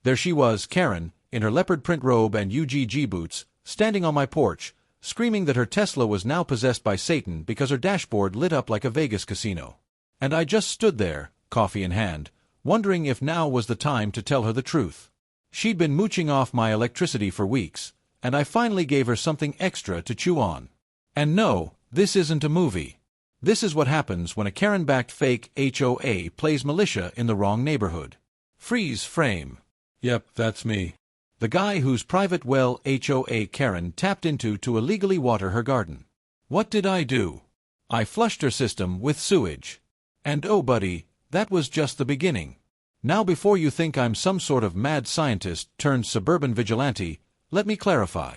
There she was, Karen, in her leopard print robe and UGG boots, standing on my porch, screaming that her Tesla was now possessed by Satan because her dashboard lit up like a Vegas casino. And I just stood there, coffee in hand, wondering if now was the time to tell her the truth. She'd been mooching off my electricity for weeks, and I finally gave her something extra to chew on. And no, this isn't a movie. This is what happens when a Karen-backed fake HOA plays militia in the wrong neighborhood. Freeze frame. Yep, that's me. The guy whose private well HOA Karen tapped into to illegally water her garden. What did I do? I flushed her system with sewage. And oh buddy, that was just the beginning. Now before you think I'm some sort of mad scientist turned suburban vigilante, let me clarify.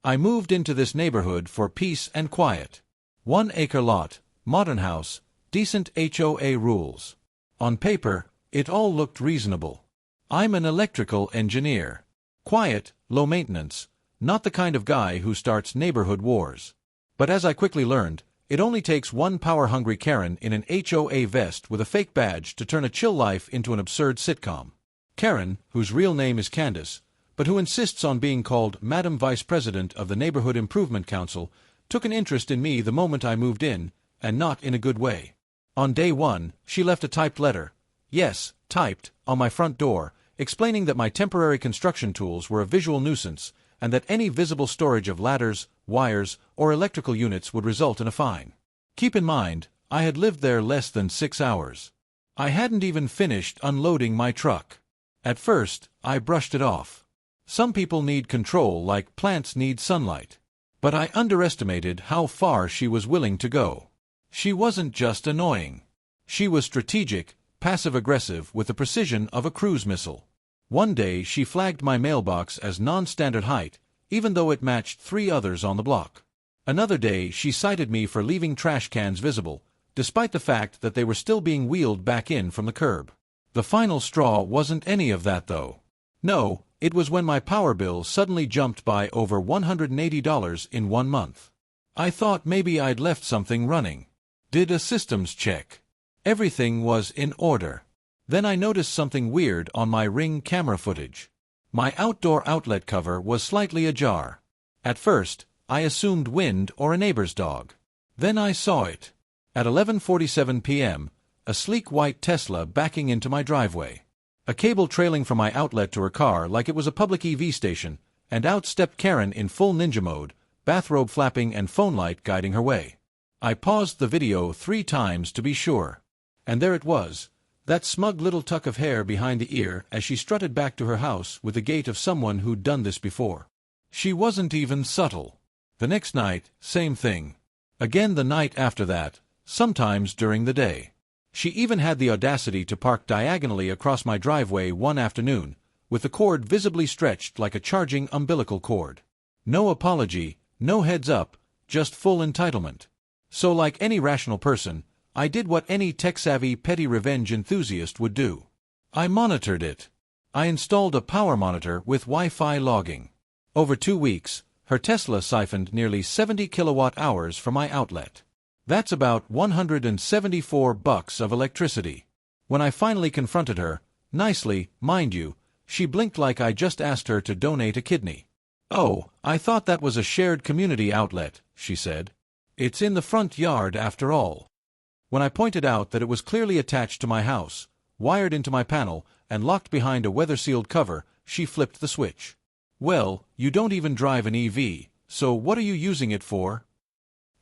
I moved into this neighborhood for peace and quiet. 1-acre lot, modern house, decent HOA rules. On paper, it all looked reasonable. I'm an electrical engineer. Quiet, low maintenance, not the kind of guy who starts neighborhood wars. But as I quickly learned, it only takes one power-hungry Karen in an HOA vest with a fake badge to turn a chill life into an absurd sitcom. Karen, whose real name is Candace, but who insists on being called Madam Vice President of the Neighborhood Improvement Council, took an interest in me the moment I moved in, and not in a good way. On day one, she left a typed letter, yes, typed, on my front door, explaining that my temporary construction tools were a visual nuisance, and that any visible storage of ladders, wires, or electrical units would result in a fine. Keep in mind, I had lived there less than 6 hours. I hadn't even finished unloading my truck. At first, I brushed it off. Some people need control like plants need sunlight. But I underestimated how far she was willing to go. She wasn't just annoying. She was strategic, passive-aggressive with the precision of a cruise missile. One day she flagged my mailbox as non-standard height, even though it matched 3 others on the block. Another day she cited me for leaving trash cans visible, despite the fact that they were still being wheeled back in from the curb. The final straw wasn't any of that though. No, it was when my power bill suddenly jumped by over $180 in 1 month. I thought maybe I'd left something running. Did a systems check. Everything was in order. Then I noticed something weird on my Ring camera footage. My outdoor outlet cover was slightly ajar. At first, I assumed wind or a neighbor's dog. Then I saw it. At 11:47 p.m., a sleek white Tesla backing into my driveway. A cable trailing from my outlet to her car like it was a public EV station, and out stepped Karen in full ninja mode, bathrobe flapping and phone light guiding her way. I paused the video 3 times to be sure. And there it was. That smug little tuck of hair behind the ear as she strutted back to her house with the gait of someone who'd done this before. She wasn't even subtle. The next night, same thing. Again the night after that, sometimes during the day. She even had the audacity to park diagonally across my driveway one afternoon, with the cord visibly stretched like a charging umbilical cord. No apology, no heads up, just full entitlement. So like any rational person, I did what any tech-savvy petty revenge enthusiast would do. I monitored it. I installed a power monitor with Wi-Fi logging. Over 2 weeks, her Tesla siphoned nearly 70 kilowatt-hours from my outlet. That's about $174 of electricity. When I finally confronted her, nicely, mind you, she blinked like I just asked her to donate a kidney. "Oh, I thought that was a shared community outlet," she said. "It's in the front yard after all." When I pointed out that it was clearly attached to my house, wired into my panel, and locked behind a weather-sealed cover, she flipped the switch. "Well, you don't even drive an EV, so what are you using it for?"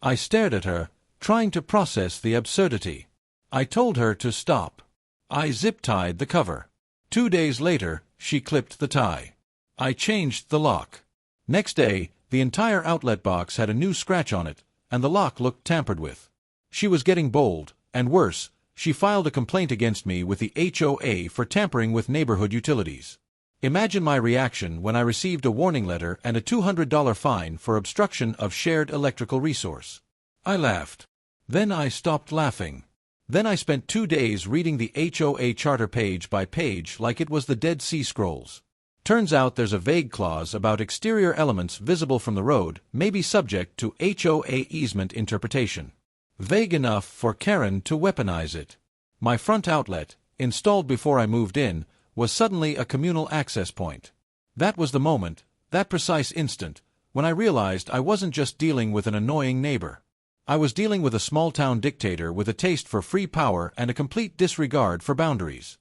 I stared at her, trying to process the absurdity. I told her to stop. I zip-tied the cover. 2 days later, she clipped the tie. I changed the lock. Next day, the entire outlet box had a new scratch on it, and the lock looked tampered with. She was getting bold, and worse, she filed a complaint against me with the HOA for tampering with neighborhood utilities. Imagine my reaction when I received a warning letter and a $200 fine for obstruction of shared electrical resource. I laughed. Then I stopped laughing. Then I spent 2 days reading the HOA charter page by page like it was the Dead Sea Scrolls. Turns out there's a vague clause about exterior elements visible from the road may be subject to HOA easement interpretation. Vague enough for Karen to weaponize it. My front outlet, installed before I moved in, was suddenly a communal access point. That was the moment, that precise instant, when I realized I wasn't just dealing with an annoying neighbor. I was dealing with a small-town dictator with a taste for free power and a complete disregard for boundaries.